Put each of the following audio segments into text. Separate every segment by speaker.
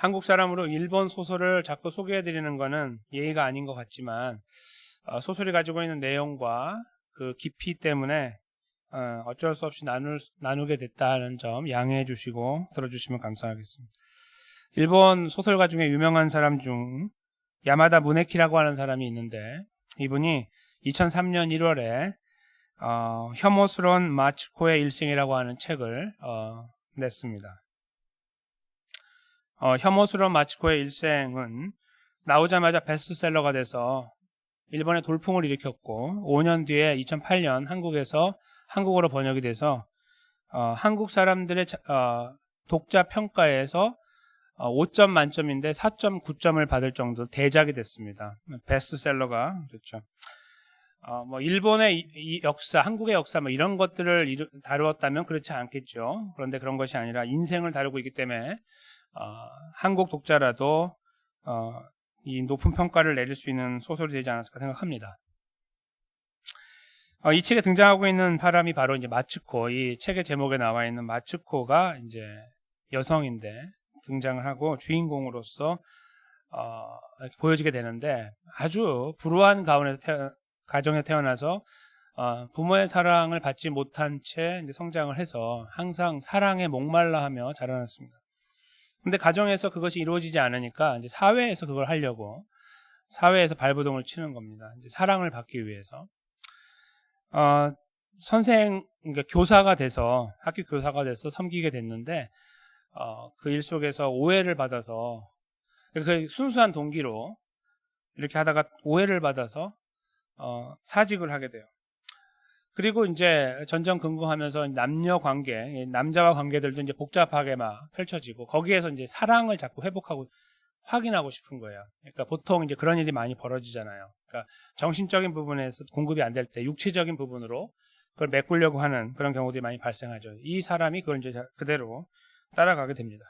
Speaker 1: 한국 사람으로 일본 소설을 자꾸 소개해드리는 것은 예의가 아닌 것 같지만 소설이 가지고 있는 내용과 그 깊이 때문에 어쩔 수 없이 나누게 됐다는 점 양해해 주시고 들어주시면 감사하겠습니다. 일본 소설가 중에 유명한 사람 중 야마다 무네키라고 하는 사람이 있는데, 이분이 2003년 1월에 혐오스러운 마츠코의 일생이라고 하는 책을 냈습니다. 혐오스러운 마츠코의 일생은 나오자마자 베스트셀러가 돼서 일본에 돌풍을 일으켰고, 5년 뒤에 2008년 한국에서 한국어로 번역이 돼서 한국 사람들의 독자 평가에서 5점 만점인데 4.9점을 받을 정도 대작이 됐습니다. 베스트셀러가 됐죠. 일본의 이 역사, 한국의 역사 이런 것들을 다루었다면 그렇지 않겠죠. 그런데 그런 것이 아니라 인생을 다루고 있기 때문에 한국 독자라도 이 높은 평가를 내릴 수 있는 소설이 되지 않았을까 생각합니다. 이 책에 등장하고 있는 사람이 바로 이제 마츠코, 이 책의 제목에 나와 있는 마츠코가 이제 여성인데 등장을 하고 주인공으로서 이렇게 보여지게 되는데, 아주 불우한 가정에 태어나서 부모의 사랑을 받지 못한 채 이제 성장을 해서 항상 사랑에 목말라 하며 자라났습니다. 근데 가정에서 그것이 이루어지지 않으니까 이제 사회에서 그걸 하려고 사회에서 발버둥을 치는 겁니다. 이제 사랑을 받기 위해서. 그러니까 교사가 돼서, 학교 교사가 돼서 섬기게 됐는데, 그 일 속에서 오해를 받아서, 그 순수한 동기로 이렇게 하다가 오해를 받아서, 사직을 하게 돼요. 그리고 이제 전전긍긍하면서 남녀 관계, 남자와 관계들도 이제 복잡하게 막 펼쳐지고, 거기에서 이제 사랑을 자꾸 회복하고 확인하고 싶은 거예요. 그러니까 보통 이제 그런 일이 많이 벌어지잖아요. 그러니까 정신적인 부분에서 공급이 안 될 때 육체적인 부분으로 그걸 메꾸려고 하는 그런 경우들이 많이 발생하죠. 이 사람이 그걸 이제 그대로 따라가게 됩니다.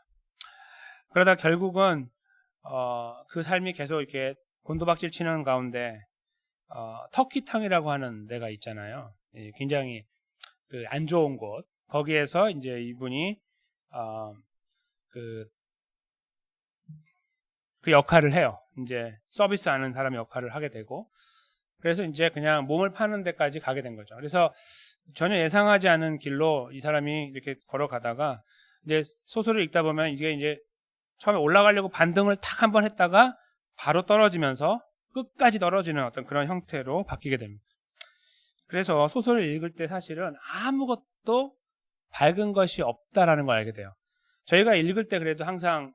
Speaker 1: 그러다 결국은 그 삶이 계속 이렇게 곤두박질 치는 가운데 터키탕이라고 하는 데가 있잖아요. 굉장히 안 좋은 곳, 거기에서 이제 이분이 그 역할을 해요. 이제 서비스하는 사람 역할을 하게 되고, 그래서 이제 그냥 몸을 파는 데까지 가게 된 거죠. 그래서 전혀 예상하지 않은 길로 이 사람이 이렇게 걸어가다가 이제 소설을 읽다 보면 이게 이제 처음에 올라가려고 반등을 탁 한번 했다가 바로 떨어지면서 끝까지 떨어지는 어떤 그런 형태로 바뀌게 됩니다. 그래서 소설을 읽을 때 사실은 아무것도 밝은 것이 없다라는 걸 알게 돼요. 저희가 읽을 때 그래도 항상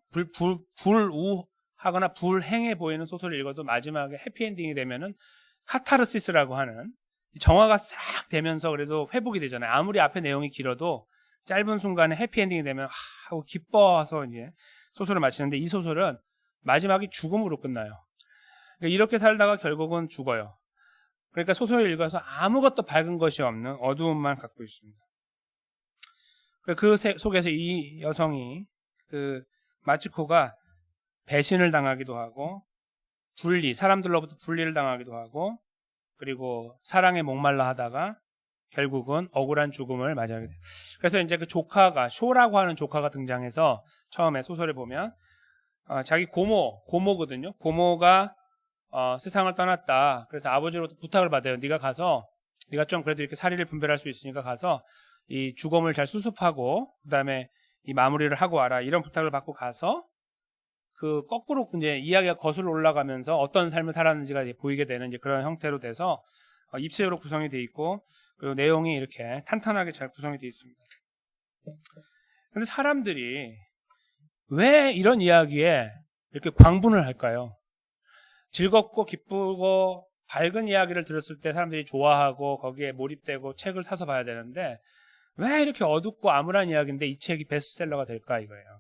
Speaker 1: 불우하거나 불행해 보이는 소설을 읽어도 마지막에 해피엔딩이 되면은 카타르시스라고 하는 정화가 싹 되면서 그래도 회복이 되잖아요. 아무리 앞에 내용이 길어도 짧은 순간에 해피엔딩이 되면 하고 기뻐서 이제 소설을 마치는데, 이 소설은 마지막이 죽음으로 끝나요. 그러니까 이렇게 살다가 결국은 죽어요. 그러니까 소설을 읽어서 아무것도 밝은 것이 없는 어두움만 갖고 있습니다. 그 속에서 이 여성이, 그 마츠코가 배신을 당하기도 하고 사람들로부터 분리를 당하기도 하고, 그리고 사랑에 목말라 하다가 결국은 억울한 죽음을 맞이하게 돼요. 그래서 이제 그 조카가, 쇼라고 하는 조카가 등장해서 처음에 소설을 보면 자기 고모거든요. 고모가 세상을 떠났다. 그래서 아버지로부터 부탁을 받아요. 네가 좀 그래도 이렇게 사리를 분별할 수 있으니까 가서 이 죽음을 잘 수습하고 그다음에 이 마무리를 하고 와라. 이런 부탁을 받고 가서 그 거꾸로 이제 이야기가 거슬러 올라가면서 어떤 삶을 살았는지가 보이게 되는 이제 그런 형태로 돼서 입체적으로 구성이 되어 있고, 그리고 내용이 이렇게 탄탄하게 잘 구성이 되어 있습니다. 그런데 사람들이 왜 이런 이야기에 이렇게 광분을 할까요? 즐겁고 기쁘고 밝은 이야기를 들었을 때 사람들이 좋아하고 거기에 몰입되고 책을 사서 봐야 되는데, 왜 이렇게 어둡고 암울한 이야기인데 이 책이 베스트셀러가 될까 이거예요.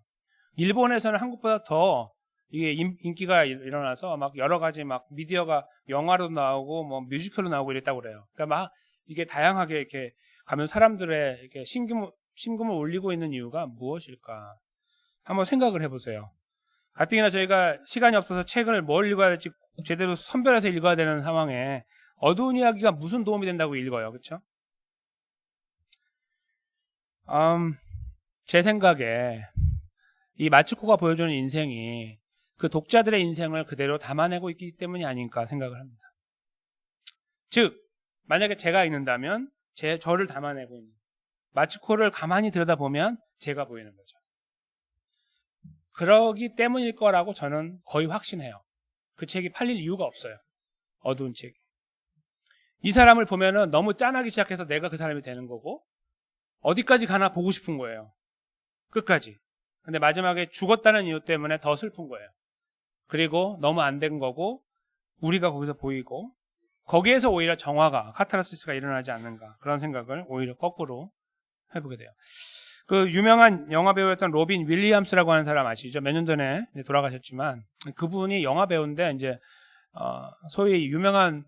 Speaker 1: 일본에서는 한국보다 더 이게 인기가 일어나서 막 여러 가지 막 미디어가 영화로 나오고 뭐 뮤지컬로 나오고 이랬다고 그래요. 그러니까 막 이게 다양하게 이렇게 가면 사람들의 이렇게 심금을 울리고 있는 이유가 무엇일까? 한번 생각을 해보세요. 가뜩이나 저희가 시간이 없어서 책을 뭘 읽어야 될지 제대로 선별해서 읽어야 되는 상황에 어두운 이야기가 무슨 도움이 된다고 읽어요, 그렇죠? 제 생각에 이 마츠코가 보여주는 인생이 그 독자들의 인생을 그대로 담아내고 있기 때문이 아닌가 생각을 합니다. 즉 만약에 제가 있는다면 저를 담아내고 있는 마츠코를 가만히 들여다보면 제가 보이는 거죠. 그러기 때문일 거라고 저는 거의 확신해요. 그 책이 팔릴 이유가 없어요. 어두운 책이. 이 사람을 보면은 너무 짠하기 시작해서 내가 그 사람이 되는 거고 어디까지 가나 보고 싶은 거예요. 끝까지. 근데 마지막에 죽었다는 이유 때문에 더 슬픈 거예요. 그리고 너무 안 된 거고 우리가 거기서 보이고 거기에서 오히려 정화가 카타르시스가 일어나지 않는가 그런 생각을 오히려 거꾸로 해보게 돼요. 그 유명한 영화 배우였던 로빈 윌리엄스라고 하는 사람 아시죠? 몇 년 전에 돌아가셨지만 그분이 영화 배우인데 이제 소위 유명한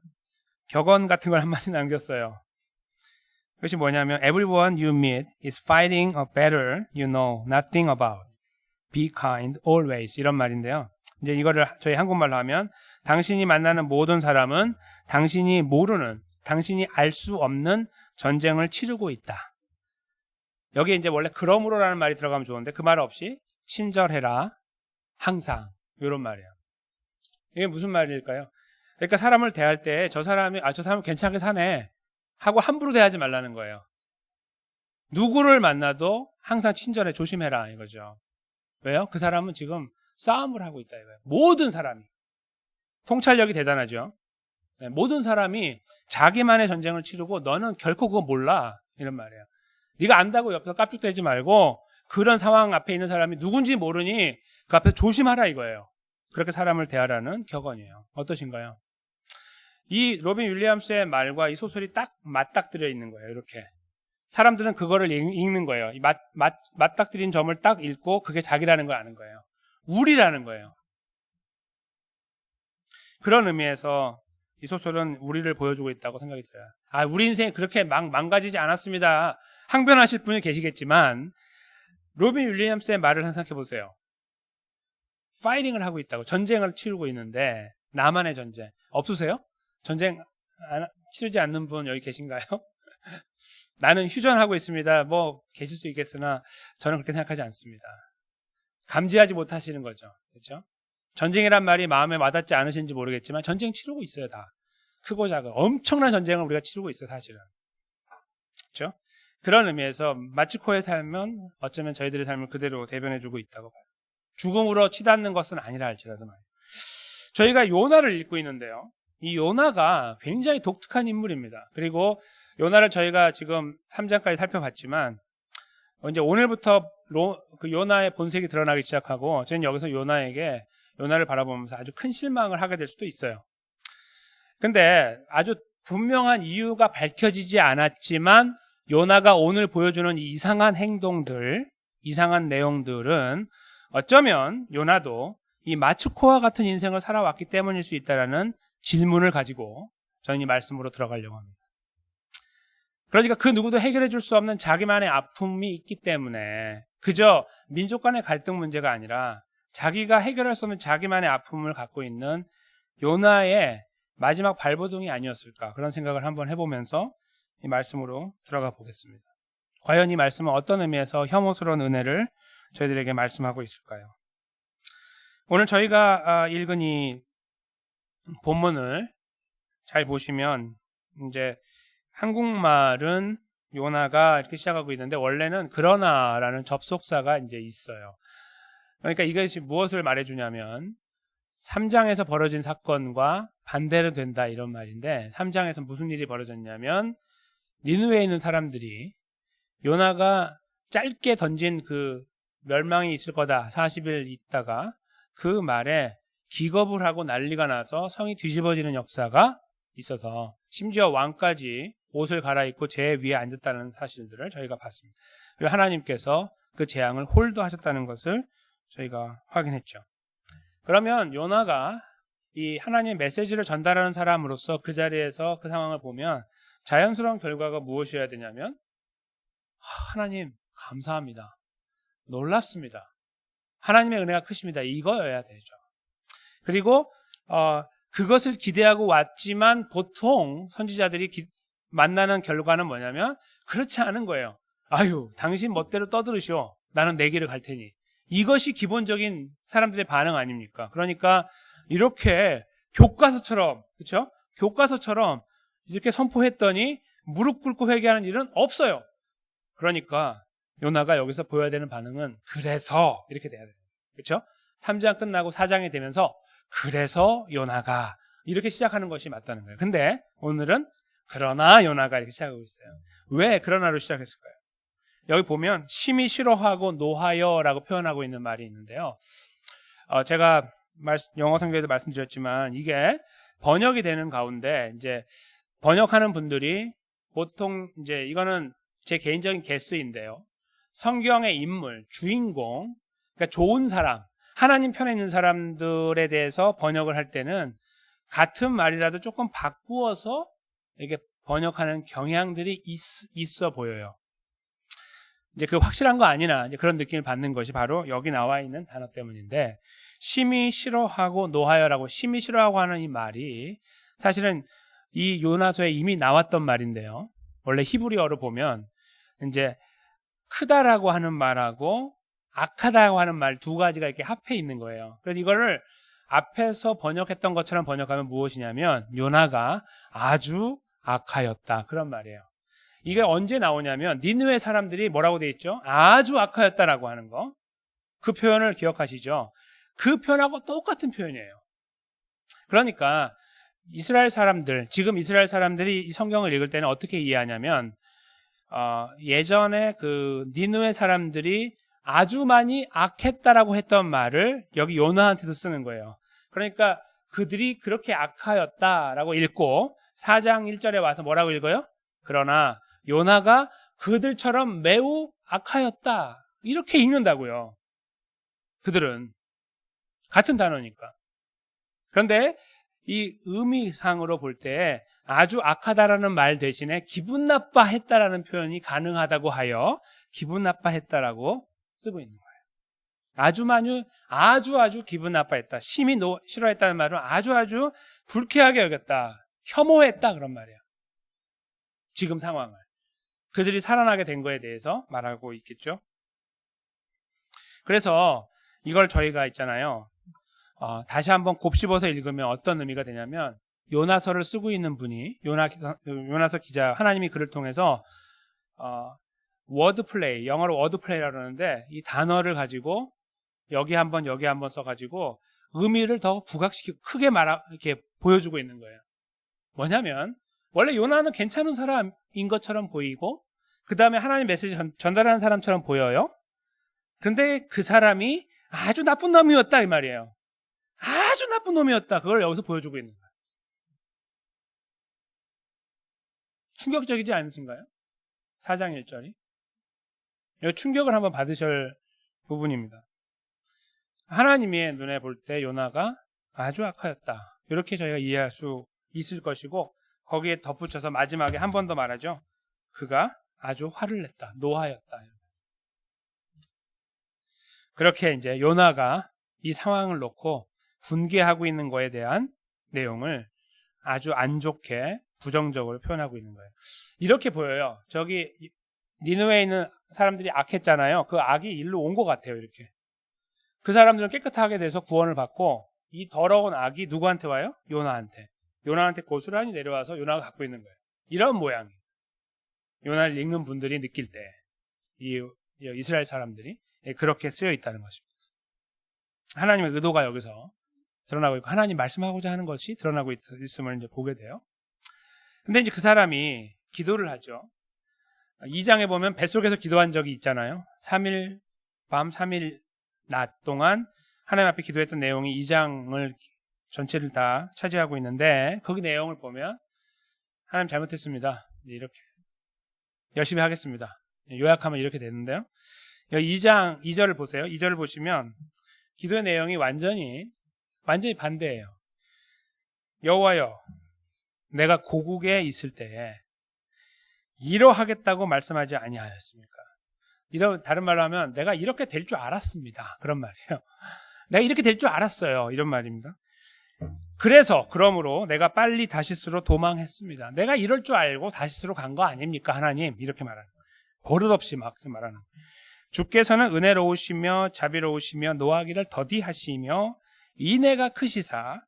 Speaker 1: 격언 같은 걸 한마디 남겼어요. 그것이 뭐냐면 Everyone you meet is fighting a battle you know nothing about. Be kind always 이런 말인데요. 이제 이거를 저희 한국말로 하면 당신이 만나는 모든 사람은 당신이 모르는, 당신이 알 수 없는 전쟁을 치르고 있다. 여기에 이제 원래 그러므로라는 말이 들어가면 좋은데 그 말 없이 친절해라, 항상 이런 말이에요. 이게 무슨 말일까요? 그러니까 사람을 대할 때 저 사람은 괜찮게 사네 하고 함부로 대하지 말라는 거예요. 누구를 만나도 항상 친절해, 조심해라 이거죠. 왜요? 그 사람은 지금 싸움을 하고 있다 이거예요. 모든 사람이. 통찰력이 대단하죠. 네, 모든 사람이 자기만의 전쟁을 치르고 너는 결코 그거 몰라 이런 말이에요. 네가 안다고 옆에서 깝죽대지 말고 그런 상황 앞에 있는 사람이 누군지 모르니 그 앞에 조심하라 이거예요. 그렇게 사람을 대하라는 격언이에요. 어떠신가요? 이 로빈 윌리엄스의 말과 이 소설이 딱 맞닥뜨려 있는 거예요. 이렇게 사람들은 그거를 읽는 거예요. 이 맞닥뜨린 점을 딱 읽고 그게 자기라는 걸 아는 거예요. 우리라는 거예요. 그런 의미에서 이 소설은 우리를 보여주고 있다고 생각이 들어요. 우리 인생이 그렇게 망가지지 않았습니다. 항변하실 분이 계시겠지만 로빈 윌리엄스의 말을 생각해 보세요. 파이팅을 하고 있다고, 전쟁을 치르고 있는데 나만의 전쟁 없으세요? 전쟁 치르지 않는 분 여기 계신가요? 나는 휴전하고 있습니다. 뭐 계실 수 있겠으나 저는 그렇게 생각하지 않습니다. 감지하지 못하시는 거죠. 그렇죠? 전쟁이란 말이 마음에 와닿지 않으신지 모르겠지만 전쟁 치르고 있어요. 다 크고 작은 엄청난 전쟁을 우리가 치르고 있어요. 사실은. 그렇죠? 그런 의미에서 마츠코의 삶은 어쩌면 저희들의 삶을 그대로 대변해주고 있다고 봐요. 죽음으로 치닫는 것은 아니라 할지라도 말이에요. 저희가 요나를 읽고 있는데요. 이 요나가 굉장히 독특한 인물입니다. 그리고 요나를 저희가 지금 3장까지 살펴봤지만 이제 오늘부터 그 요나의 본색이 드러나기 시작하고 저는 여기서 요나를 바라보면서 아주 큰 실망을 하게 될 수도 있어요. 근데 아주 분명한 이유가 밝혀지지 않았지만 요나가 오늘 보여주는 이 이상한 행동들, 이상한 내용들은 어쩌면 요나도 이 마츠코와 같은 인생을 살아왔기 때문일 수 있다라는 질문을 가지고 저는 이 말씀으로 들어가려고 합니다. 그러니까 그 누구도 해결해 줄 수 없는 자기만의 아픔이 있기 때문에 그저 민족 간의 갈등 문제가 아니라 자기가 해결할 수 없는 자기만의 아픔을 갖고 있는 요나의 마지막 발버둥이 아니었을까 그런 생각을 한번 해보면서 이 말씀으로 들어가 보겠습니다. 과연 이 말씀은 어떤 의미에서 혐오스러운 은혜를 저희들에게 말씀하고 있을까요? 오늘 저희가 읽은 이 본문을 잘 보시면 이제 한국말은 요나가 이렇게 시작하고 있는데 원래는 그러나라는 접속사가 이제 있어요. 그러니까 이것이 무엇을 말해주냐면 3장에서 벌어진 사건과 반대로 된다 이런 말인데 3장에서 무슨 일이 벌어졌냐면 니느웨에 있는 사람들이 요나가 짧게 던진 그 멸망이 있을 거다 40일 있다가 그 말에 기겁을 하고 난리가 나서 성이 뒤집어지는 역사가 있어서 심지어 왕까지 옷을 갈아입고 제 위에 앉았다는 사실들을 저희가 봤습니다. 그리고 하나님께서 그 재앙을 홀도하셨다는 것을 저희가 확인했죠. 그러면 요나가 이 하나님의 메시지를 전달하는 사람으로서 그 자리에서 그 상황을 보면 자연스러운 결과가 무엇이어야 되냐면 하나님 감사합니다. 놀랍습니다. 하나님의 은혜가 크십니다. 이거여야 되죠. 그리고 그것을 기대하고 왔지만 보통 선지자들이 만나는 결과는 뭐냐면 그렇지 않은 거예요. 아유, 당신 멋대로 떠들으시오. 나는 내 길을 갈 테니. 이것이 기본적인 사람들의 반응 아닙니까? 그러니까 이렇게 교과서처럼, 그렇죠? 교과서처럼 이렇게 선포했더니 무릎 꿇고 회개하는 일은 없어요. 그러니까 요나가 여기서 보여야 되는 반응은 그래서 이렇게 돼야 돼요. 그렇죠? 3장 끝나고 4장이 되면서 그래서 요나가 이렇게 시작하는 것이 맞다는 거예요. 근데 오늘은 그러나 요나가 이렇게 시작하고 있어요. 왜 그러나로 시작했을까요? 여기 보면 심히 싫어하고 노하여라고 표현하고 있는 말이 있는데요. 제가 영어 성경에도 말씀드렸지만 이게 번역이 되는 가운데 이제 번역하는 분들이 보통 이제 이거는 제 개인적인 개수인데요. 성경의 인물, 주인공, 그러니까 좋은 사람, 하나님 편에 있는 사람들에 대해서 번역을 할 때는 같은 말이라도 조금 바꾸어서 이렇게 번역하는 경향들이 있어 보여요. 이제 그 확실한 거 아니나 이제 그런 느낌을 받는 것이 바로 여기 나와 있는 단어 때문인데, 심히 싫어하고 노하여라고 심히 싫어하고 하는 이 말이 사실은 이 요나서에 이미 나왔던 말인데요. 원래 히브리어로 보면 이제 크다라고 하는 말하고 악하다고 하는 말 두 가지가 이렇게 합해 있는 거예요. 그래서 이거를 앞에서 번역했던 것처럼 번역하면 무엇이냐면 요나가 아주 악하였다, 그런 말이에요. 이게 언제 나오냐면 니느웨 사람들이 뭐라고 돼 있죠? 아주 악하였다라고 하는 거. 그 표현을 기억하시죠? 그 표현하고 똑같은 표현이에요. 그러니까 이스라엘 사람들, 지금 이스라엘 사람들이 이 성경을 읽을 때는 어떻게 이해하냐면 예전에 그 니느웨 사람들이 아주 많이 악했다라고 했던 말을 여기 요나한테도 쓰는 거예요. 그러니까 그들이 그렇게 악하였다라고 읽고 4장 1절에 와서 뭐라고 읽어요? 그러나 요나가 그들처럼 매우 악하였다, 이렇게 읽는다고요. 그들은 같은 단어니까. 그런데 이 의미상으로 볼 때 아주 악하다라는 말 대신에 기분 나빠했다라는 표현이 가능하다고 하여 기분 나빠했다라고 쓰고 있는 거예요. 아주 기분 나빠했다. 심히 싫어했다는 말은 아주 불쾌하게 여겼다, 혐오했다, 그런 말이에요. 지금 상황을 그들이 살아나게 된 거에 대해서 말하고 있겠죠. 그래서 이걸 저희가 있잖아요, 다시 한번 곱씹어서 읽으면 어떤 의미가 되냐면, 요나서를 쓰고 있는 분이 요나서 기자, 하나님이 그를 통해서 워드플레이, 영어로 워드플레이라고 그러는데 이 단어를 가지고 여기 한번 써가지고 의미를 더 부각시키고 크게 이렇게 보여주고 있는 거예요. 뭐냐면 원래 요나는 괜찮은 사람인 것처럼 보이고 그 다음에 하나님 메시지 전달하는 사람처럼 보여요. 그런데 그 사람이 아주 나쁜 놈이었다, 이 말이에요. 아주 나쁜 놈이었다. 그걸 여기서 보여주고 있는 거예요. 충격적이지 않으신가요? 4장 1절이. 이 충격을 한번 받으실 부분입니다. 하나님의 눈에 볼 때 요나가 아주 악하였다, 이렇게 저희가 이해할 수 있을 것이고, 거기에 덧붙여서 마지막에 한 번 더 말하죠. 그가 아주 화를 냈다, 노하였다. 그렇게 이제 요나가 이 상황을 놓고 분개하고 있는 거에 대한 내용을 아주 안 좋게 부정적으로 표현하고 있는 거예요. 이렇게 보여요. 저기 니느웨에 있는 사람들이 악했잖아요. 그 악이 일로 온 것 같아요. 이렇게 그 사람들은 깨끗하게 돼서 구원을 받고, 이 더러운 악이 누구한테 와요? 요나한테 고스란히 내려와서 요나가 갖고 있는 거예요. 이런 모양이 요나를 읽는 분들이 느낄 때 이 이스라엘 사람들이 그렇게 쓰여 있다는 것입니다. 하나님의 의도가 여기서 드러나고 있고, 하나님 말씀하고자 하는 것이 드러나고 있음을 이제 보게 돼요. 근데 이제 그 사람이 기도를 하죠. 2장에 보면 뱃속에서 기도한 적이 있잖아요. 3일 밤 3일 낮 동안 하나님 앞에 기도했던 내용이 2장을 전체를 다 차지하고 있는데, 거기 내용을 보면 하나님 잘못했습니다, 이렇게 열심히 하겠습니다, 요약하면 이렇게 되는데요. 2장 2절을 보세요. 2절을 보시면 기도의 내용이 완전히 반대예요. 여호와여, 내가 고국에 있을 때에 이러하겠다고 말씀하지 아니하였습니까? 다른 말로 하면 내가 이렇게 될 줄 알았습니다, 그런 말이에요. 내가 이렇게 될 줄 알았어요, 이런 말입니다. 그러므로 내가 빨리 다시스로 도망했습니다. 내가 이럴 줄 알고 다시스로 간 거 아닙니까, 하나님? 이렇게 말하는 거예요. 버릇없이 막 말하는 거예요. 주께서는 은혜로우시며 자비로우시며 노하기를 더디하시며 인애가 크시사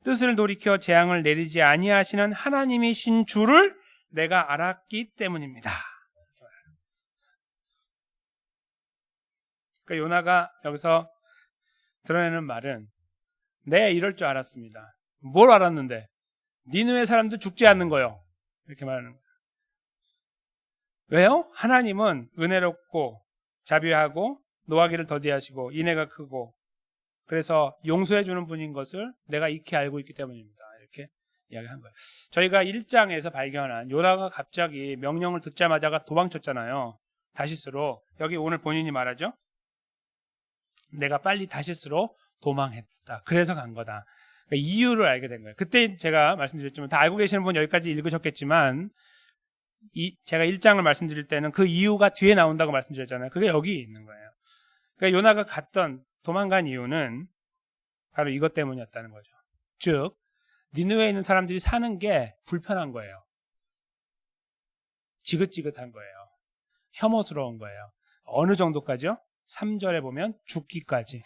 Speaker 1: 뜻을 돌이켜 재앙을 내리지 아니하시는 하나님이신 줄을 내가 알았기 때문입니다. 그러니까 요나가 여기서 드러내는 말은 내 이럴 줄 알았습니다. 뭘 알았는데? 니느웨 사람도 죽지 않는 거요. 이렇게 말하는 거예요. 왜요? 하나님은 은혜롭고 자비하고 노하기를 더디하시고 인애가 크고 그래서 용서해 주는 분인 것을 내가 익히 알고 있기 때문입니다. 이렇게 이야기한 거예요. 저희가 1장에서 발견한 요나가 갑자기 명령을 듣자마자가 도망쳤잖아요. 다시스로. 여기 오늘 본인이 말하죠. 내가 빨리 다시스로 도망했다. 그래서 간 거다. 그러니까 이유를 알게 된 거예요. 그때 제가 말씀드렸지만 다 알고 계시는 분 여기까지 읽으셨겠지만 제가 1장을 말씀드릴 때는 그 이유가 뒤에 나온다고 말씀드렸잖아요. 그게 여기 있는 거예요. 그러니까 요나가 도망간 이유는 바로 이것 때문이었다는 거죠. 즉 니느웨에 있는 사람들이 사는 게 불편한 거예요. 지긋지긋한 거예요. 혐오스러운 거예요. 어느 정도까지요? 3절에 보면 죽기까지.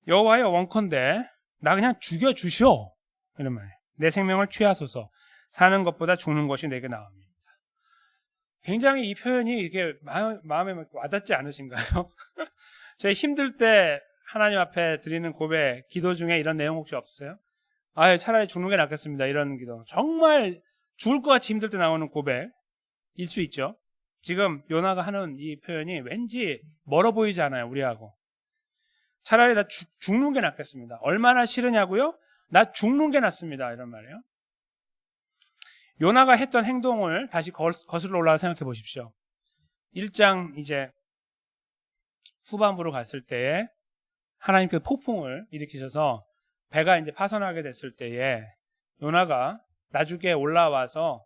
Speaker 1: 여호와여 원컨대 나 그냥 죽여주시오. 이런 말이에요. 내 생명을 취하소서. 사는 것보다 죽는 것이 내게 나옵니다. 굉장히 이 표현이 이게 마음에 와닿지 않으신가요? 저희 힘들 때 하나님 앞에 드리는 고백, 기도 중에 이런 내용 혹시 없으세요? 차라리 죽는 게 낫겠습니다. 이런 기도. 정말 죽을 것 같이 힘들 때 나오는 고백일 수 있죠. 지금 요나가 하는 이 표현이 왠지 멀어 보이지 않아요, 우리하고. 차라리 나 죽는 게 낫겠습니다. 얼마나 싫으냐고요? 나 죽는 게 낫습니다. 이런 말이에요. 요나가 했던 행동을 다시 거슬러 올라가 생각해 보십시오. 1장 이제 후반부로 갔을 때에 하나님께서 폭풍을 일으키셔서 배가 이제 파손하게 됐을 때에 요나가 나중에 올라와서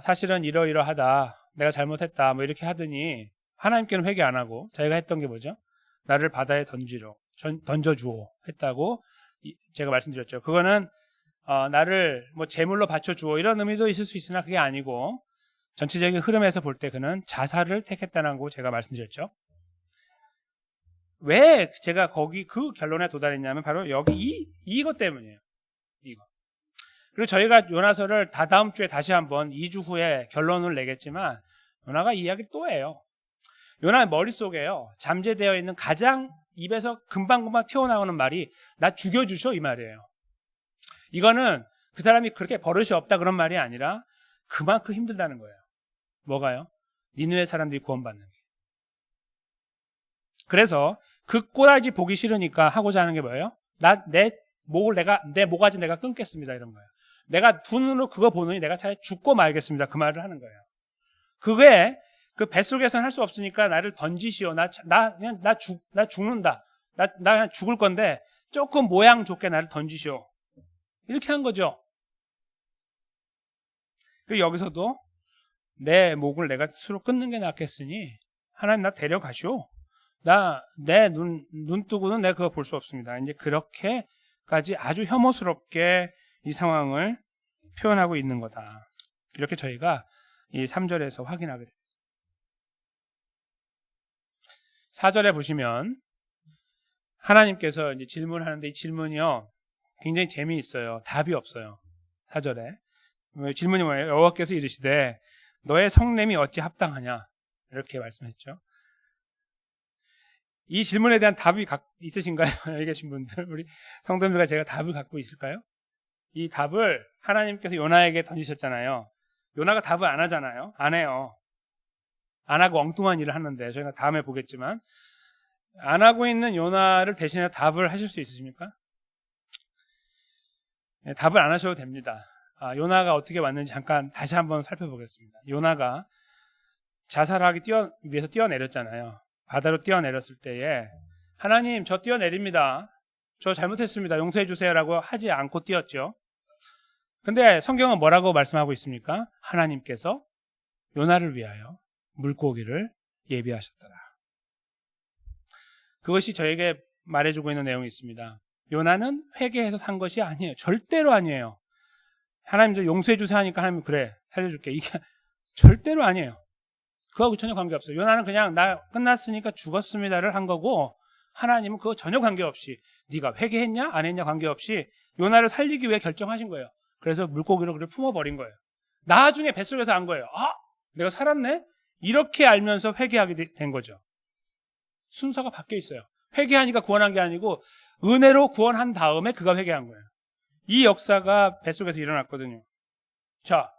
Speaker 1: 사실은 이러이러하다. 내가 잘못했다. 뭐 이렇게 하더니 하나님께는 회개 안 하고 자기가 했던 게 뭐죠? 나를 바다에 던져주오 했다고 제가 말씀드렸죠. 그거는 나를 뭐 제물로 바쳐주오 이런 의미도 있을 수 있으나 그게 아니고 전체적인 흐름에서 볼 때 그는 자살을 택했다는 거 제가 말씀드렸죠. 왜 제가 거기 그 결론에 도달했냐면 바로 여기 이것 때문이에요. 이거. 그리고 저희가 요나서를 다다음 주에 다시 한번 2주 후에 결론을 내겠지만 요나가 이 이야기를 또 해요. 요나의 머릿속에요. 잠재되어 있는 가장 입에서 금방금방 튀어나오는 말이 나 죽여주셔 이 말이에요. 이거는 그 사람이 그렇게 버릇이 없다 그런 말이 아니라 그만큼 힘들다는 거예요. 뭐가요? 니느웨 사람들이 구원받는 게. 그래서 그 꼬라지 보기 싫으니까 하고자 하는 게 뭐예요? 내 모가지 내가 끊겠습니다 이런 거예요. 내가 두 눈으로 그거 보느니 내가 차라리 죽고 말겠습니다 그 말을 하는 거예요. 그게 그 뱃속에서는 할 수 없으니까 나를 던지시오. 나 죽는다. 나 그냥 죽을 건데 조금 모양 좋게 나를 던지시오. 이렇게 한 거죠. 그리고 여기서도 내 목을 내가 스스로 끊는 게 낫겠으니 하나님 나 데려가시오. 내 눈 뜨고는 내가 그거 볼 수 없습니다. 이제 그렇게까지 아주 혐오스럽게 이 상황을 표현하고 있는 거다. 이렇게 저희가 이 3절에서 확인하게 됩니다. 4절에 보시면 하나님께서 이제 질문하는데 이 질문이요 굉장히 재미있어요. 답이 없어요. 4절에 질문이 뭐예요? 여호와께서 이르시되 너의 성냄이 어찌 합당하냐 이렇게 말씀했죠. 이 질문에 대한 답이 있으신가요? 여기 계신 분들, 우리 성도님들과 제가 답을 갖고 있을까요? 이 답을 하나님께서 요나에게 던지셨잖아요. 요나가 답을 안 하잖아요. 안 해요. 안 하고 엉뚱한 일을 하는데 저희가 다음에 보겠지만 안 하고 있는 요나를 대신해 답을 하실 수 있으십니까? 네, 답을 안 하셔도 됩니다. 요나가 어떻게 왔는지 잠깐 다시 한번 살펴보겠습니다. 요나가 자살하기 위해서 뛰어내렸잖아요. 바다로 뛰어내렸을 때에 하나님 저 뛰어내립니다. 저 잘못했습니다. 용서해 주세요라고 하지 않고 뛰었죠. 근데 성경은 뭐라고 말씀하고 있습니까? 하나님께서 요나를 위하여 물고기를 예비하셨더라. 그것이 저에게 말해주고 있는 내용이 있습니다. 요나는 회개해서 산 것이 아니에요. 절대로 아니에요. 하나님 저 용서해 주세요 하니까 하나님 그래 살려줄게. 이게 절대로 아니에요. 그거하고 전혀 관계없어요. 요나는 그냥 나 끝났으니까 죽었습니다를 한 거고 하나님은 그거 전혀 관계없이 네가 회개했냐 안 했냐 관계없이 요나를 살리기 위해 결정하신 거예요. 그래서 물고기로 그를 품어버린 거예요. 나중에 뱃속에서 안 거예요. 아, 내가 살았네? 이렇게 알면서 회개하게 된 거죠. 순서가 바뀌어 있어요. 회개하니까 구원한 게 아니고 은혜로 구원한 다음에 그가 회개한 거예요. 이 역사가 뱃속에서 일어났거든요. 자,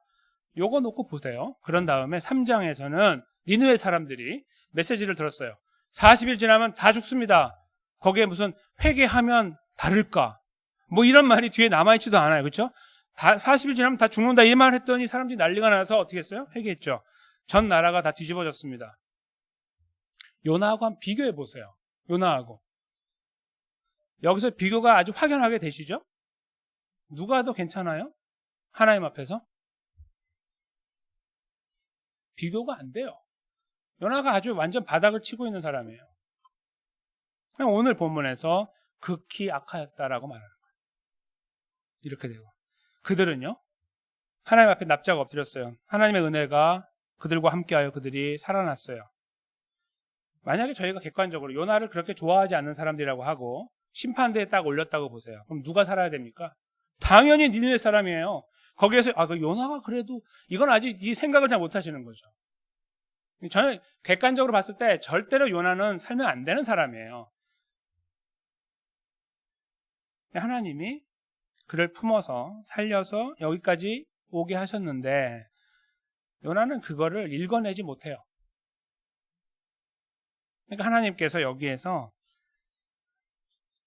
Speaker 1: 요거 놓고 보세요. 그런 다음에 3장에서는 니느웨 사람들이 메시지를 들었어요. 40일 지나면 다 죽습니다. 거기에 무슨 회개하면 다를까? 뭐 이런 말이 뒤에 남아있지도 않아요. 그렇죠? 40일 지나면 다 죽는다 이 말 했더니 사람들이 난리가 나서 어떻게 했어요? 회개했죠. 전 나라가 다 뒤집어졌습니다. 요나하고 한번 비교해 보세요. 요나하고. 여기서 비교가 아주 확연하게 되시죠? 누가 더 괜찮아요? 하나님 앞에서? 비교가 안 돼요. 요나가 아주 완전 바닥을 치고 있는 사람이에요. 오늘 본문에서 극히 악하였다라고 말하는 거예요. 이렇게 되고. 그들은요, 하나님 앞에 납작 엎드렸어요. 하나님의 은혜가 그들과 함께하여 그들이 살아났어요. 만약에 저희가 객관적으로 요나를 그렇게 좋아하지 않는 사람들이라고 하고 심판대에 딱 올렸다고 보세요. 그럼 누가 살아야 됩니까? 당연히 니느웨 사람이에요. 거기에서 그 요나가 그래도 이건 아직 이 생각을 잘 못하시는 거죠. 저는 객관적으로 봤을 때 절대로 요나는 살면 안 되는 사람이에요. 하나님이 그를 품어서 살려서 여기까지 오게 하셨는데 요나는 그거를 읽어내지 못해요. 그러니까 하나님께서 여기에서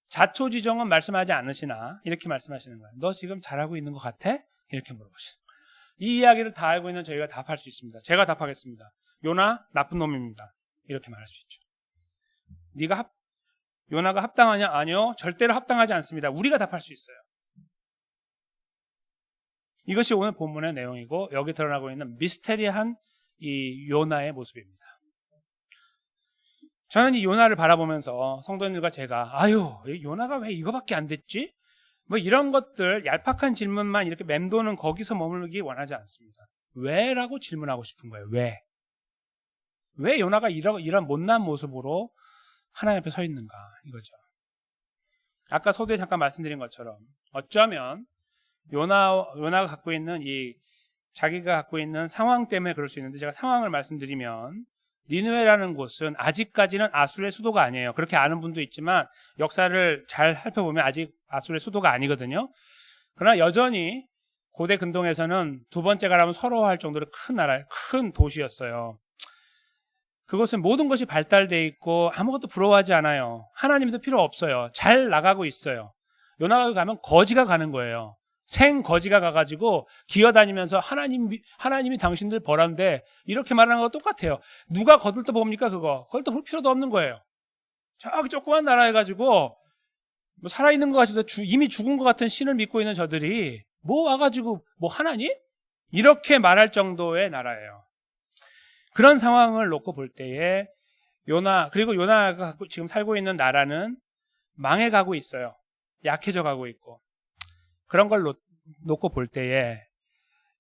Speaker 1: 자초지종은 말씀하지 않으시나 이렇게 말씀하시는 거예요. 너 지금 잘하고 있는 것 같아? 이렇게 물어보시는 거예요. 이 이야기를 다 알고 있는 저희가 답할 수 있습니다. 제가 답하겠습니다. 요나 나쁜 놈입니다. 이렇게 말할 수 있죠. 요나가 합당하냐? 아니요. 절대로 합당하지 않습니다. 우리가 답할 수 있어요. 이것이 오늘 본문의 내용이고 여기 드러나고 있는 미스테리한 이 요나의 모습입니다. 저는 이 요나를 바라보면서 성도님들과 제가 요나가 왜 이거밖에 안 됐지? 뭐 이런 것들 얄팍한 질문만 이렇게 맴도는 거기서 머물기 원하지 않습니다. 왜라고 질문하고 싶은 거예요. 왜 요나가 이런 못난 모습으로 하나님 앞에 서 있는가 이거죠. 아까 서두에 잠깐 말씀드린 것처럼 어쩌면 요나가 갖고 있는 자기가 갖고 있는 상황 때문에 그럴 수 있는데 제가 상황을 말씀드리면 니느웨라는 곳은 아직까지는 아수르의 수도가 아니에요. 그렇게 아는 분도 있지만 역사를 잘 살펴보면 아직 아수르의 수도가 아니거든요. 그러나 여전히 고대 근동에서는 두 번째가 라면 서러워할 정도로 큰 나라, 큰 도시였어요. 그것은 모든 것이 발달되어 있고 아무것도 부러워하지 않아요. 하나님도 필요 없어요. 잘 나가고 있어요. 요나가 가면 거지가 가는 거예요. 생거지가 가가지고 기어다니면서 하나님이 당신들 벌한데 이렇게 말하는 거 똑같아요. 누가 거들떠 봅니까 그거? 거들떠 볼 필요도 없는 거예요. 저기 조그만 나라 해가지고 뭐 살아있는 것 같아도 이미 죽은 것 같은 신을 믿고 있는 저들이 뭐 와가지고 뭐 하나님? 이렇게 말할 정도의 나라예요. 그런 상황을 놓고 볼 때에 그리고 요나가 지금 살고 있는 나라는 망해가고 있어요. 약해져 가고 있고. 그런 걸 놓고 볼 때에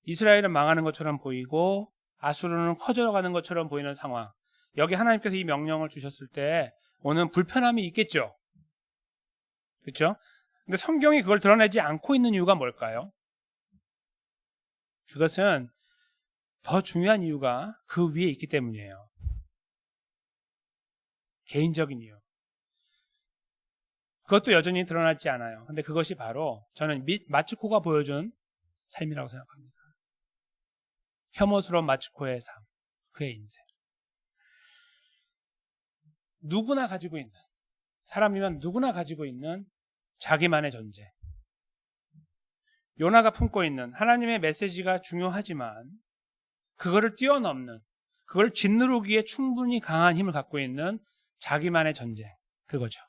Speaker 1: 이스라엘은 망하는 것처럼 보이고 아수르는 커져가는 것처럼 보이는 상황. 여기 하나님께서 이 명령을 주셨을 때 오는 불편함이 있겠죠. 그렇죠? 근데 성경이 그걸 드러내지 않고 있는 이유가 뭘까요? 그것은 더 중요한 이유가 그 위에 있기 때문이에요. 개인적인 이유. 그것도 여전히 드러나지 않아요. 근데 그것이 바로 저는 마츠코가 보여준 삶이라고 생각합니다. 혐오스러운 마츠코의 삶, 그의 인생. 누구나 가지고 있는, 사람이면 누구나 가지고 있는 자기만의 존재. 요나가 품고 있는 하나님의 메시지가 중요하지만 그거를 뛰어넘는, 그걸 짓누르기에 충분히 강한 힘을 갖고 있는 자기만의 존재. 그거죠.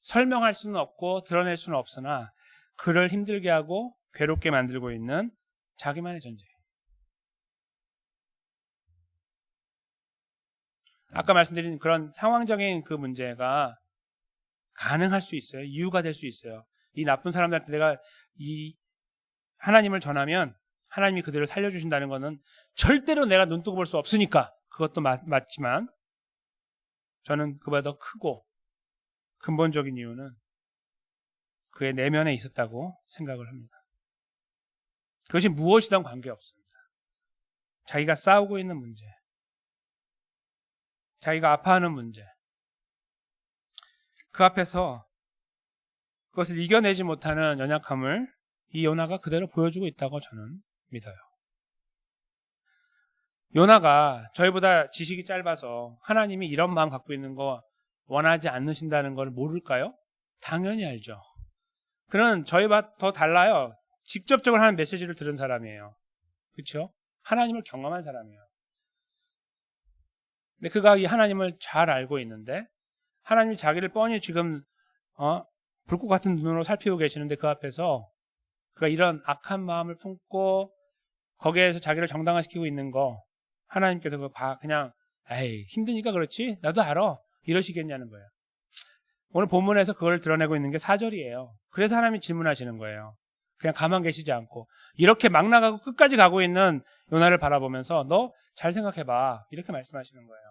Speaker 1: 설명할 수는 없고 드러낼 수는 없으나 그를 힘들게 하고 괴롭게 만들고 있는 자기만의 존재. 아까 말씀드린 그런 상황적인 그 문제가 가능할 수 있어요. 이유가 될 수 있어요. 이 나쁜 사람들한테 내가 이 하나님을 전하면 하나님이 그들을 살려주신다는 것은 절대로 내가 눈 뜨고 볼 수 없으니까 그것도 맞지만 저는 그보다 더 크고 근본적인 이유는 그의 내면에 있었다고 생각을 합니다. 그것이 무엇이든 관계없습니다. 자기가 싸우고 있는 문제, 자기가 아파하는 문제, 그 앞에서 그것을 이겨내지 못하는 연약함을 이 요나가 그대로 보여주고 있다고 저는 믿어요. 요나가 저희보다 지식이 짧아서 하나님이 이런 마음 갖고 있는 거 원하지 않으신다는 걸 모를까요? 당연히 알죠. 그는 저희와 더 달라요. 직접적으로 하는 메시지를 들은 사람이에요. 그렇죠? 하나님을 경험한 사람이에요. 근데 그가 이 하나님을 잘 알고 있는데 하나님이 자기를 뻔히 지금 불꽃 같은 눈으로 살피고 계시는데 그 앞에서 그가 이런 악한 마음을 품고 거기에서 자기를 정당화시키고 있는 거 하나님께서 그거 그냥 에이 힘드니까 그렇지 나도 알아 이러시겠냐는 거예요. 오늘 본문에서 그걸 드러내고 있는 게 4절이에요. 그래서 하나님이 질문하시는 거예요. 그냥 가만 계시지 않고 이렇게 막 나가고 끝까지 가고 있는 요나를 바라보면서 너 잘 생각해봐 이렇게 말씀하시는 거예요.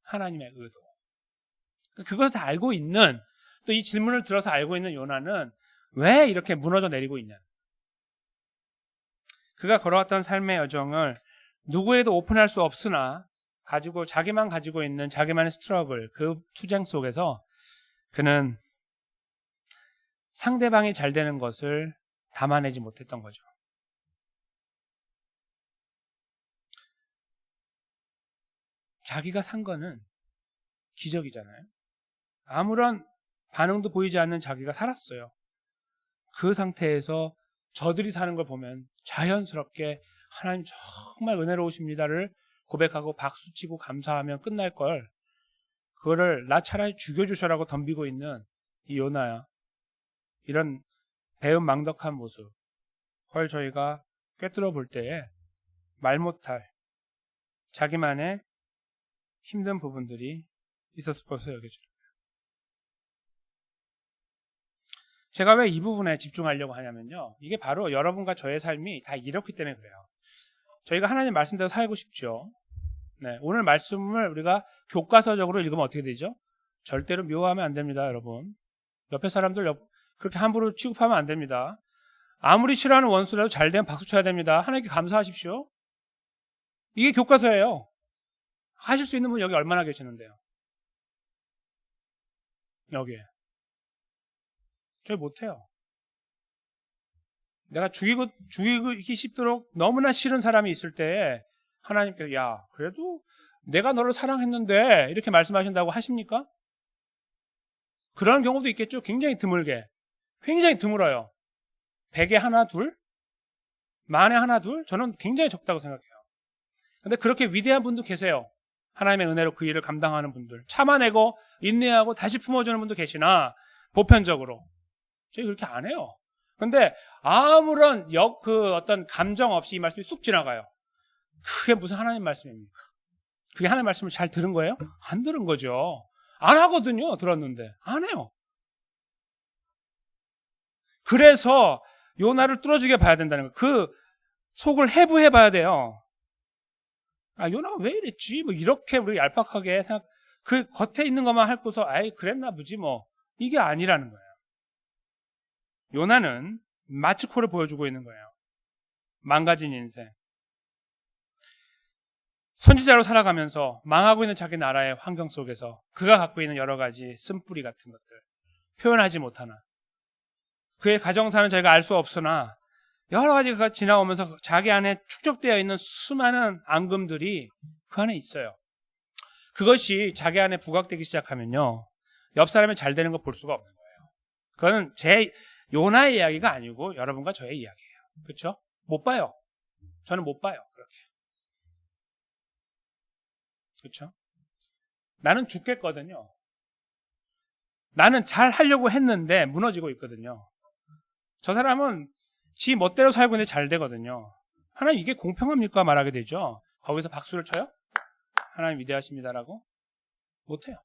Speaker 1: 하나님의 의도. 그것을 다 알고 있는 또 이 질문을 들어서 알고 있는 요나는 왜 이렇게 무너져 내리고 있냐. 그가 걸어왔던 삶의 여정을 누구에도 오픈할 수 없으나 자기만 가지고 있는 자기만의 스트러글 그 투쟁 속에서 그는 상대방이 잘 되는 것을 담아내지 못했던 거죠. 자기가 산 거는 기적이잖아요. 아무런 반응도 보이지 않는 자기가 살았어요. 그 상태에서 저들이 사는 걸 보면 자연스럽게 하나님 정말 은혜로우십니다를 고백하고 박수치고 감사하면 끝날 걸 그거를 나 차라리 죽여주셔라고 덤비고 있는 이 요나야. 이런 배은망덕한 모습 그걸 저희가 꿰뚫어 볼 때에 말 못할 자기만의 힘든 부분들이 있었을 것으로 여겨져요. 제가 왜 이 부분에 집중하려고 하냐면요. 이게 바로 여러분과 저의 삶이 다 이렇기 때문에 그래요. 저희가 하나님 말씀대로 살고 싶죠. 네, 오늘 말씀을 우리가 교과서적으로 읽으면 어떻게 되죠? 절대로 묘하면 안 됩니다, 여러분. 옆에 사람들 그렇게 함부로 취급하면 안 됩니다. 아무리 싫어하는 원수라도 잘 되면 박수 쳐야 됩니다. 하나님께 감사하십시오. 이게 교과서예요. 하실 수 있는 분 여기 얼마나 계시는데요? 여기에. 저희 못해요. 내가 죽이기 쉽도록 너무나 싫은 사람이 있을 때 하나님께서 야 그래도 내가 너를 사랑했는데 이렇게 말씀하신다고 하십니까? 그런 경우도 있겠죠. 굉장히 드물게. 굉장히 드물어요. 100에 하나 둘? 만에 하나 둘? 저는 굉장히 적다고 생각해요. 근데 그렇게 위대한 분도 계세요. 하나님의 은혜로 그 일을 감당하는 분들. 참아내고 인내하고 다시 품어주는 분도 계시나 보편적으로 저희 그렇게 안 해요. 근데 아무런 어떤 감정 없이 이 말씀이 쑥 지나가요. 그게 무슨 하나님 말씀입니까? 그게 하나님 말씀을 잘 들은 거예요? 안 들은 거죠. 안 하거든요. 들었는데 안 해요. 그래서 요나를 뚫어주게 봐야 된다는 거예요. 그 속을 해부해 봐야 돼요. 요나가 왜 이랬지? 뭐 이렇게 우리 얄팍하게 그 겉에 있는 것만 핥고서 아이 그랬나 보지 뭐 이게 아니라는 거예요. 요나는 마츠코를 보여주고 있는 거예요. 망가진 인생. 선지자로 살아가면서 망하고 있는 자기 나라의 환경 속에서 그가 갖고 있는 여러 가지 쓴뿌리 같은 것들 표현하지 못하나 그의 가정사는 저희가 알 수 없으나 여러 가지가 지나오면서 자기 안에 축적되어 있는 수많은 앙금들이 그 안에 있어요. 그것이 자기 안에 부각되기 시작하면요 옆 사람이 잘 되는 거 볼 수가 없는 거예요. 그거는 제 요나의 이야기가 아니고 여러분과 저의 이야기예요. 그렇죠? 못 봐요. 저는 못 봐요. 그렇게. 그렇죠? 나는 죽겠거든요. 나는 잘 하려고 했는데 무너지고 있거든요. 저 사람은 지 멋대로 살고 있는데 잘 되거든요. 하나님 이게 공평합니까? 말하게 되죠. 거기서 박수를 쳐요? 하나님 위대하십니다라고? 못해요.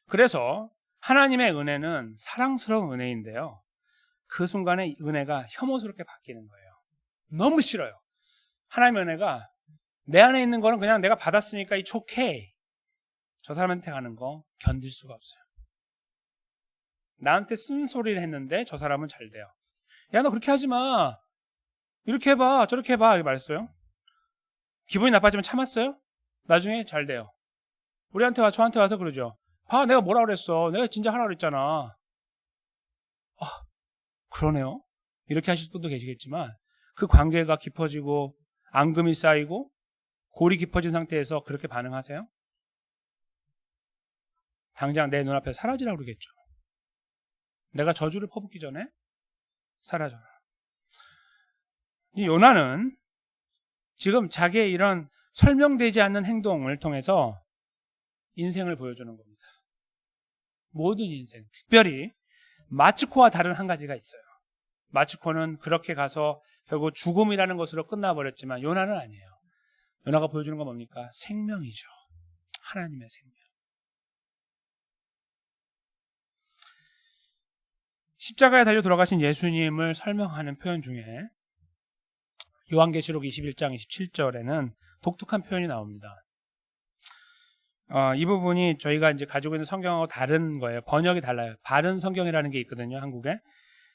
Speaker 1: 그래서 하나님의 은혜는 사랑스러운 은혜인데요. 그 순간에 은혜가 혐오스럽게 바뀌는 거예요. 너무 싫어요. 하나님의 은혜가 내 안에 있는 거는 그냥 내가 받았으니까 it's okay. 저 사람한테 가는 거 견딜 수가 없어요. 나한테 쓴소리를 했는데 저 사람은 잘 돼요. 야, 너 그렇게 하지 마. 이렇게 해봐. 저렇게 해봐. 이렇게 말했어요. 기분이 나빠지면 참았어요? 나중에 잘 돼요. 저한테 와서 그러죠. 봐, 내가 뭐라 그랬어. 내가 진짜 하라 그랬잖아. 그러네요. 이렇게 하실 분도 계시겠지만 그 관계가 깊어지고 앙금이 쌓이고 골이 깊어진 상태에서 그렇게 반응하세요? 당장 내 눈앞에 사라지라고 그러겠죠. 내가 저주를 퍼붓기 전에 사라져라. 이 요나는 지금 자기의 이런 설명되지 않는 행동을 통해서 인생을 보여주는 겁니다. 모든 인생, 특별히 마츠코와 다른 한 가지가 있어요. 마츠코는 그렇게 가서 결국 죽음이라는 것으로 끝나버렸지만 요나는 아니에요. 요나가 보여주는 건 뭡니까? 생명이죠. 하나님의 생명. 십자가에 달려 돌아가신 예수님을 설명하는 표현 중에 요한계시록 21장 27절에는 독특한 표현이 나옵니다. 이 부분이 저희가 이제 가지고 있는 성경하고 다른 거예요. 번역이 달라요. 바른 성경이라는 게 있거든요, 한국에.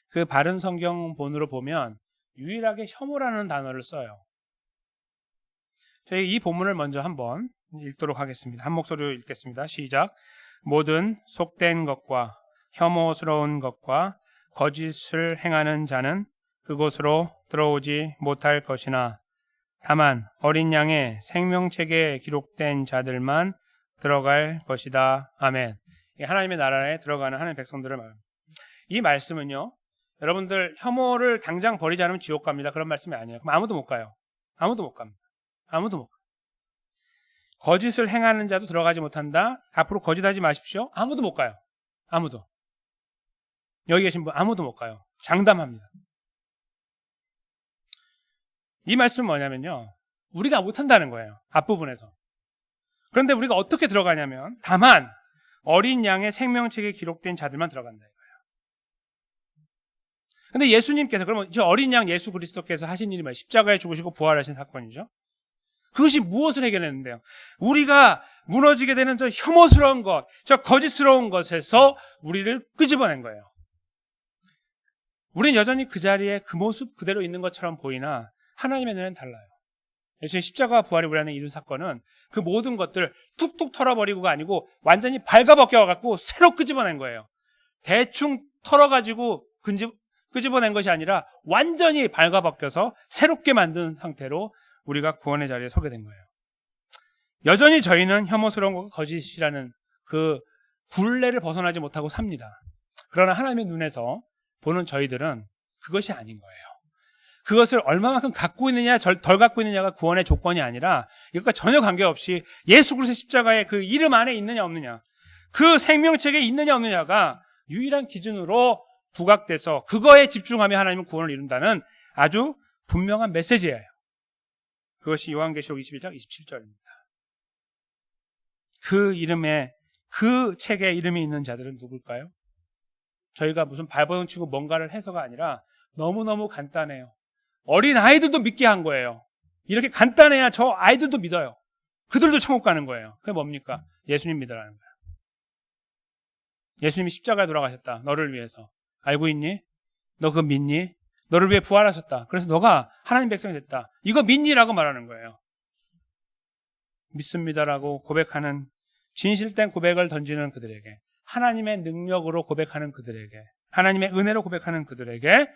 Speaker 1: 그 바른 성경 본으로 보면 유일하게 혐오라는 단어를 써요. 저희 이 본문을 먼저 한번 읽도록 하겠습니다. 한 목소리로 읽겠습니다. 시작. 모든 속된 것과 혐오스러운 것과 거짓을 행하는 자는 그곳으로 들어오지 못할 것이나 다만 어린 양의 생명책에 기록된 자들만 들어갈 것이다. 아멘. 하나님의 나라에 들어가는 하나님의 백성들을 말합니다. 이 말씀은요, 여러분들 혐오를 당장 버리지 않으면 지옥 갑니다. 그런 말씀이 아니에요. 그럼 아무도 못 가요. 아무도 못 갑니다. 아무도 못 가요. 거짓을 행하는 자도 들어가지 못한다. 앞으로 거짓하지 마십시오. 아무도 못 가요. 아무도. 여기 계신 분 아무도 못 가요. 장담합니다. 이 말씀은 뭐냐면요, 우리가 못한다는 거예요. 앞부분에서. 그런데 우리가 어떻게 들어가냐면 다만 어린 양의 생명책에 기록된 자들만 들어간다 이거예요. 근데 예수님께서, 그러면 저 어린 양 예수 그리스도께서 하신 일이 뭐예요? 십자가에 죽으시고 부활하신 사건이죠. 그것이 무엇을 해결했는데요? 우리가 무너지게 되는 저 혐오스러운 것, 저 거짓스러운 것에서 우리를 끄집어낸 거예요. 우리는 여전히 그 자리에 그 모습 그대로 있는 것처럼 보이나 하나님의 눈에는 달라요. 예수님 십자가 부활이 우리 안에 이룬 사건은 그 모든 것들을 툭툭 털어버리고가 아니고 완전히 발가벗겨갖고 새로 끄집어낸 거예요. 대충 털어가지고 끄집어낸 것이 아니라 완전히 발가벗겨서 새롭게 만든 상태로 우리가 구원의 자리에 서게 된 거예요. 여전히 저희는 혐오스러운 것과 거짓이라는 그 굴레를 벗어나지 못하고 삽니다. 그러나 하나님의 눈에서 보는 저희들은 그것이 아닌 거예요. 그것을 얼마만큼 갖고 있느냐 덜 갖고 있느냐가 구원의 조건이 아니라 이것과 전혀 관계없이 예수 그리스도의 십자가의 그 이름 안에 있느냐 없느냐, 그 생명책에 있느냐 없느냐가 유일한 기준으로 부각돼서 그거에 집중하며 하나님은 구원을 이룬다는 아주 분명한 메시지예요. 그것이 요한계시록 21장 27절입니다. 그 이름에, 그 책에 이름이 있는 자들은 누굴까요? 저희가 무슨 발버둥 치고 뭔가를 해서가 아니라 너무너무 간단해요. 어린 아이들도 믿게 한 거예요. 이렇게 간단해야 저 아이들도 믿어요. 그들도 천국 가는 거예요. 그게 뭡니까? 예수님 믿으라는 거예요. 예수님이 십자가에 돌아가셨다. 너를 위해서. 알고 있니? 너 그거 믿니? 너를 위해 부활하셨다. 그래서 너가 하나님 백성이 됐다. 이거 믿니? 라고 말하는 거예요. 믿습니다라고 고백하는, 진실된 고백을 던지는 그들에게, 하나님의 능력으로 고백하는 그들에게, 하나님의 은혜로 고백하는 그들에게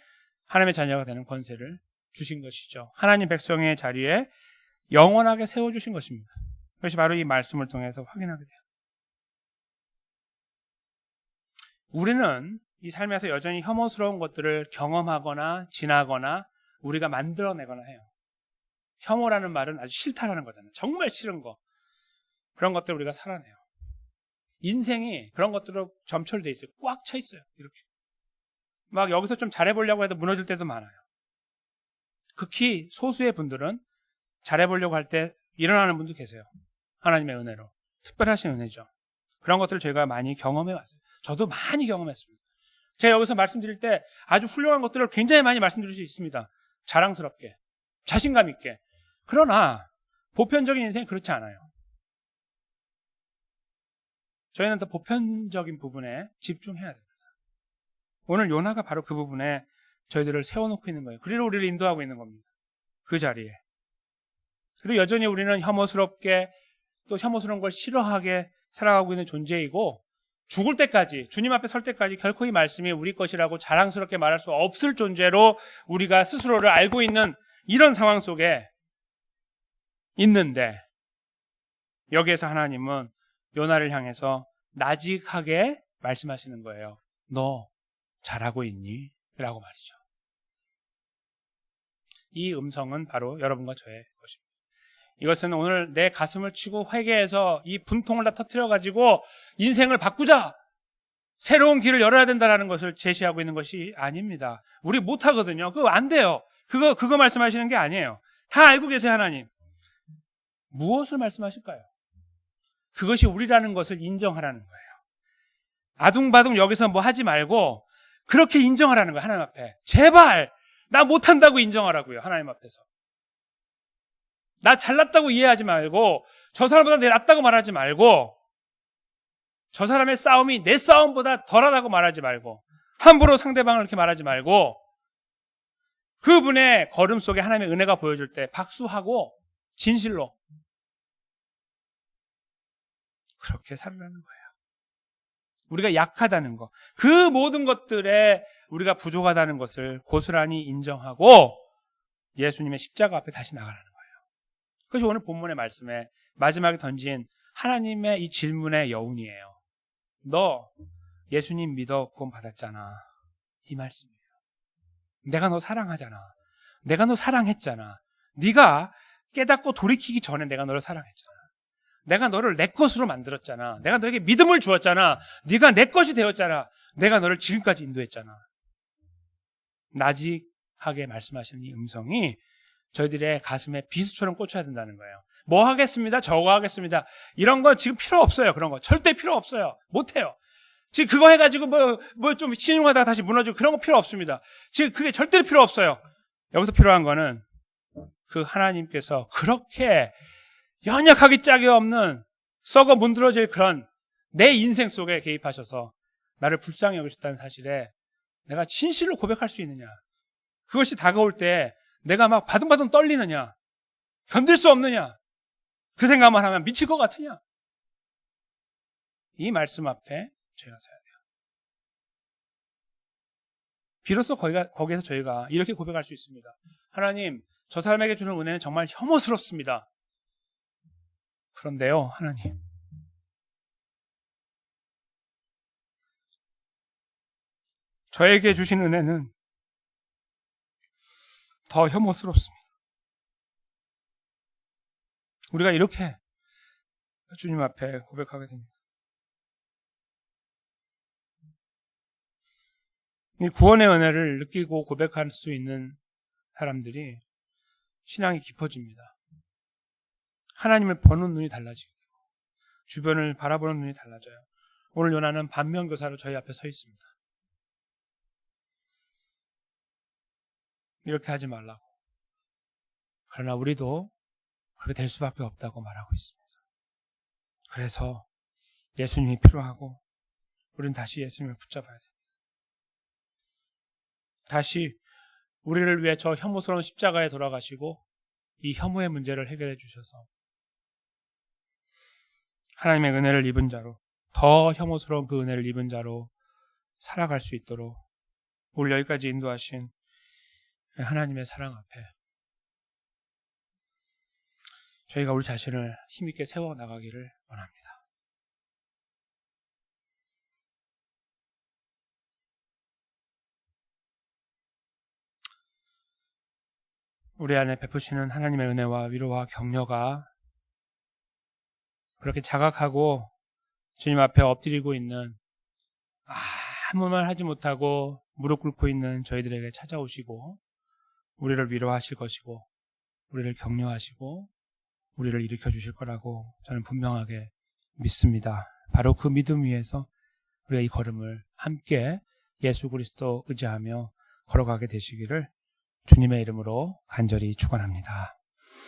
Speaker 1: 하나님의 자녀가 되는 권세를 주신 것이죠. 하나님 백성의 자리에 영원하게 세워주신 것입니다. 그것이 바로 이 말씀을 통해서 확인하게 돼요. 우리는 이 삶에서 여전히 혐오스러운 것들을 경험하거나 지나거나 우리가 만들어내거나 해요. 혐오라는 말은 아주 싫다라는 거잖아요. 정말 싫은 거. 그런 것들을 우리가 살아내요. 인생이 그런 것들로 점철돼 있어요. 꽉 차 있어요. 이렇게. 막 여기서 좀 잘해보려고 해도 무너질 때도 많아요. 극히 소수의 분들은 잘해보려고 할 때 일어나는 분도 계세요. 하나님의 은혜로. 특별하신 은혜죠. 그런 것들을 저희가 많이 경험해 왔어요. 저도 많이 경험했습니다. 제가 여기서 말씀드릴 때 아주 훌륭한 것들을 굉장히 많이 말씀드릴 수 있습니다. 자랑스럽게, 자신감 있게. 그러나 보편적인 인생은 그렇지 않아요. 저희는 더 보편적인 부분에 집중해야 됩니다. 오늘 요나가 바로 그 부분에 저희들을 세워놓고 있는 거예요. 그리고 우리를 인도하고 있는 겁니다. 그 자리에. 그리고 여전히 우리는 혐오스럽게, 또 혐오스러운 걸 싫어하게 살아가고 있는 존재이고, 죽을 때까지, 주님 앞에 설 때까지 결코 이 말씀이 우리 것이라고 자랑스럽게 말할 수 없을 존재로 우리가 스스로를 알고 있는 이런 상황 속에 있는데, 여기에서 하나님은 요나를 향해서 나직하게 말씀하시는 거예요. 너 잘하고 있니? 라고 말이죠. 이 음성은 바로 여러분과 저의 것입니다. 이것은 오늘 내 가슴을 치고 회개해서 이 분통을 다 터뜨려가지고 인생을 바꾸자! 새로운 길을 열어야 된다는 것을 제시하고 있는 것이 아닙니다. 우리 못하거든요. 그거 안 돼요. 그거 말씀하시는 게 아니에요. 다 알고 계세요, 하나님. 무엇을 말씀하실까요? 그것이 우리라는 것을 인정하라는 거예요. 아둥바둥 여기서 뭐 하지 말고 그렇게 인정하라는 거예요, 하나님 앞에. 제발 나 못한다고 인정하라고요, 하나님 앞에서. 나 잘났다고 이해하지 말고, 저 사람보다 내 낫다고 말하지 말고, 저 사람의 싸움이 내 싸움보다 덜하다고 말하지 말고, 함부로 상대방을 그렇게 말하지 말고, 그분의 걸음 속에 하나님의 은혜가 보여줄 때 박수하고 진실로 그렇게 살으라는 거예요. 우리가 약하다는 것, 그 모든 것들에 우리가 부족하다는 것을 고스란히 인정하고 예수님의 십자가 앞에 다시 나가라는 거예요. 그것이 오늘 본문의 말씀에 마지막에 던진 하나님의 이 질문의 여운이에요. 너 예수님 믿어 구원 받았잖아. 이 말씀이에요. 내가 너 사랑하잖아. 내가 너 사랑했잖아. 네가 깨닫고 돌이키기 전에 내가 너를 사랑했잖아. 내가 너를 내 것으로 만들었잖아. 내가 너에게 믿음을 주었잖아. 네가 내 것이 되었잖아. 내가 너를 지금까지 인도했잖아. 나직하게 말씀하시는 이 음성이 저희들의 가슴에 비수처럼 꽂혀야 된다는 거예요. 뭐 하겠습니다. 저거 하겠습니다. 이런 거 지금 필요 없어요. 그런 거 절대 필요 없어요. 못해요. 지금 그거 해가지고 뭐 좀 신용하다가 다시 무너지고 그런 거 필요 없습니다. 지금 그게 절대로 필요 없어요. 여기서 필요한 거는 그 하나님께서 그렇게 연약하기 짝이 없는 썩어 문드러질 그런 내 인생 속에 개입하셔서 나를 불쌍히 여기셨다는 사실에 내가 진실로 고백할 수 있느냐. 그것이 다가올 때 내가 막 바둥바둥 떨리느냐, 견딜 수 없느냐, 그 생각만 하면 미칠 것 같으냐. 이 말씀 앞에 저희가 서야 돼요. 비로소 거기에서 저희가 이렇게 고백할 수 있습니다. 하나님, 저 사람에게 주는 은혜는 정말 혐오스럽습니다. 그런데요, 하나님, 저에게 주신 은혜는 더 혐오스럽습니다. 우리가 이렇게 주님 앞에 고백하게 됩니다. 이 구원의 은혜를 느끼고 고백할 수 있는 사람들이 신앙이 깊어집니다. 하나님을 보는 눈이 달라지고 주변을 바라보는 눈이 달라져요. 오늘 요나는 반면교사로 저희 앞에 서 있습니다. 이렇게 하지 말라고. 그러나 우리도 그렇게 될 수밖에 없다고 말하고 있습니다. 그래서 예수님이 필요하고 우리는 다시 예수님을 붙잡아야 됩니다. 다시 우리를 위해 저 혐오스러운 십자가에 돌아가시고 이 혐오의 문제를 해결해 주셔서 하나님의 은혜를 입은 자로, 더 혐오스러운 그 은혜를 입은 자로 살아갈 수 있도록 우리 여기까지 인도하신 하나님의 사랑 앞에 저희가 우리 자신을 힘있게 세워나가기를 원합니다. 우리 안에 베푸시는 하나님의 은혜와 위로와 격려가 그렇게 자각하고 주님 앞에 엎드리고 있는, 아무 말 하지 못하고 무릎 꿇고 있는 저희들에게 찾아오시고 우리를 위로하실 것이고 우리를 격려하시고 우리를 일으켜 주실 거라고 저는 분명하게 믿습니다. 바로 그 믿음 위에서 우리가 이 걸음을 함께 예수 그리스도 의지하며 걸어가게 되시기를 주님의 이름으로 간절히 축원합니다.